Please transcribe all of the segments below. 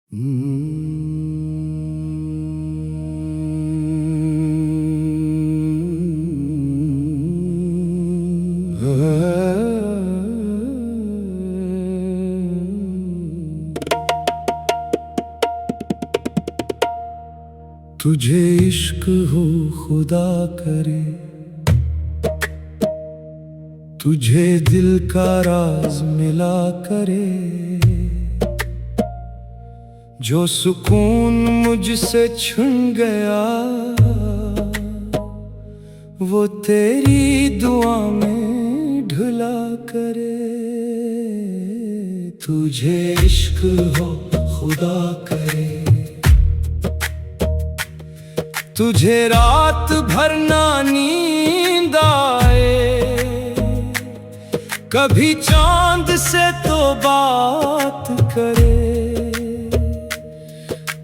तुझे इश्क हो खुदा करे, तुझे दिल का राज मिला करे। जो सुकून मुझसे छुन गया वो तेरी दुआ में ढुला करे। तुझे इश्क हो खुदा करे, तुझे रात भर ना नींद आए, कभी चांद से तो बात करे,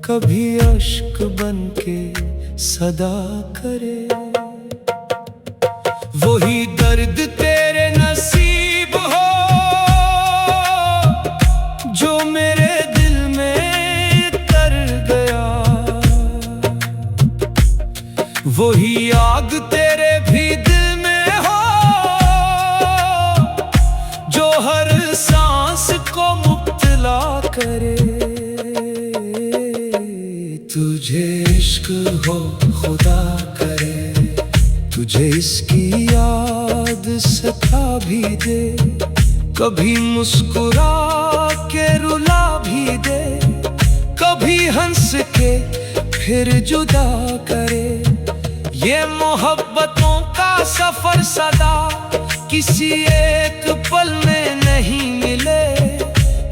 कभी अश्क बन के सदा करे। वही दर्द तेरे नसीब हो जो मेरे दिल में तर गया, वही आग तेरे भी दिल में हो जो हर सांस को मुब्तला करे। तुझे इश्क हो खुदा करे, तुझे इसकी याद सता भी दे, कभी मुस्कुरा के रुला भी दे, कभी हंस के फिर जुदा करे। ये मोहब्बतों का सफर सदा किसी एक पल में नहीं मिले,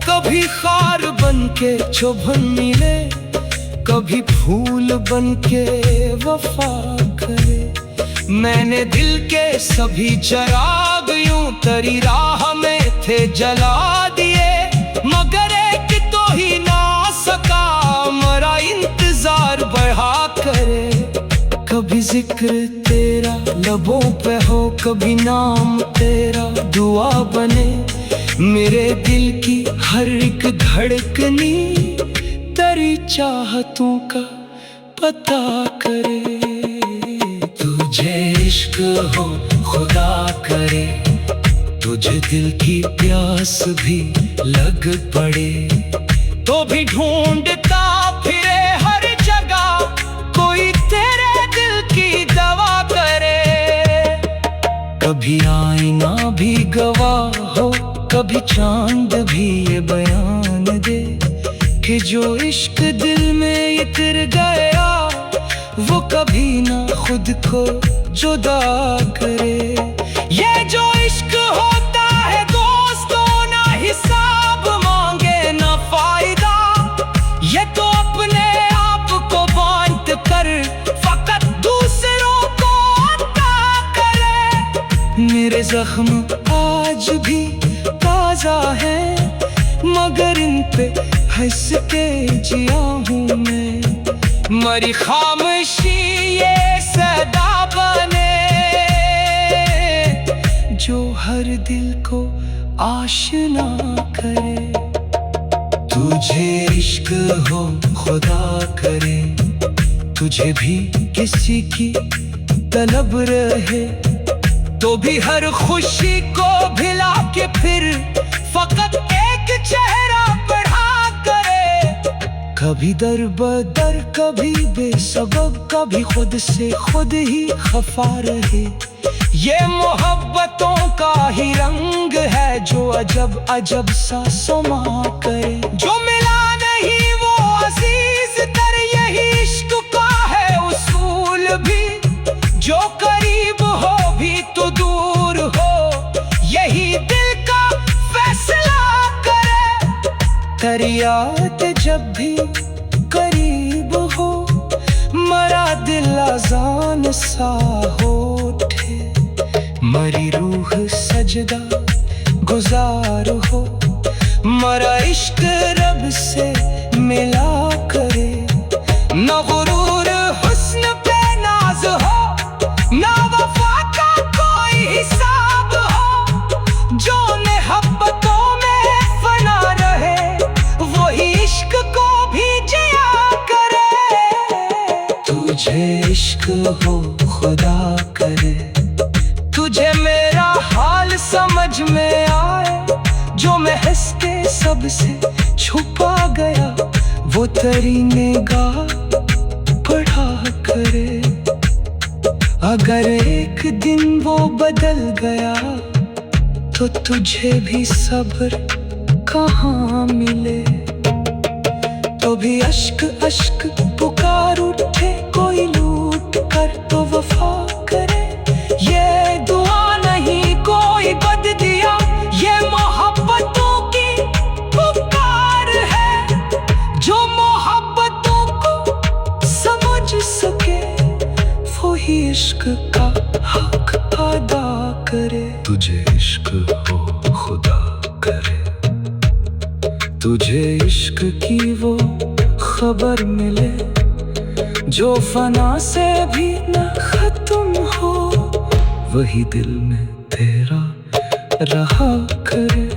कभी खार बन के चुभन मिले, कभी फूल बन के वफा करे। मैंने दिल के सभी चिराग यूं तेरी राह में थे जला दिए, मगर एक तो ही ना सका मरा इंतजार बढ़ा करे। कभी जिक्र तेरा लबों पे हो, कभी नाम तेरा दुआ बने, मेरे दिल की हर एक धड़कनी तेरी चाहतों का पता करे। तुझे इश्क हो खुदा करे, तुझे दिल की प्यास भी लग पड़े, तो भी ढूंढता फिरे हर जगह कोई तेरे दिल की दवा करे। कभी आईना भी गवाह हो, कभी चांद भी ये बयान दे कि जो इश्क दिल में इतर गया वो कभी ना खुद को जुदा करे। ये जो इश्क होता है दोस्तों, ना हिसाब मांगे ना फायदा, ये तो अपने आप को बांट कर फकत दूसरों को अता करे। मेरे जख्म आज भी ताजा है, मगर इन पे हंस के जिया हूँ मैं। मरी खामोशी ये सदा बने जो हर दिल को आशना करे। तुझे इश्क हो खुदा करे, तुझे भी किसी की तलब रहे, तो भी हर खुशी को भिला के फिर फकत एक चेहरा बढ़ा करे। कभी दर बदर, कभी बेसबब, कभी खुद से खुद ही खफा रहे। ये मोहब्बतों का ही रंग है जो अजब अजब सा समा करे। जो मिला नहीं वो अजीज तर, यही इश्क का है उसूल भी, जो करीब हो भी तो दूर हो, यही दिल का फैसला करे। दरियात जब भी करीब हो, मरा दिल अजान सा हो उठे, मरी रूह सजदा गुजार हो, मरा इश्क रब से मिला करे। न गुरूर हुस्न पे नाज हो, न वफा का कोई हिसाब हो, जो मोहब्बतों में फना रहे, वही इश्क को भी हो खुदा करे। तुझे मेरा हाल समझ में आए, जो मैं हंस के सबसे छुपा गया, वो तेरी निगाह बढ़ा करे। अगर एक दिन वो बदल गया, तो तुझे भी सब्र कहाँ मिले। तो भी अश्क अश्क पुकार उठे, कोई लूट कर तो वफा करे। ये दुआ नहीं कोई बद दिया, ये मोहब्बतों की पुकार है। जो मोहब्बतों को समझ सके, वो ही इश्क का हक अदा करे। तुझे इश्क हो खुदा करे, तुझे इश्क की वो खबर मिले, जो फना से भी न खत्म हो, वही दिल में तेरा रहा करे।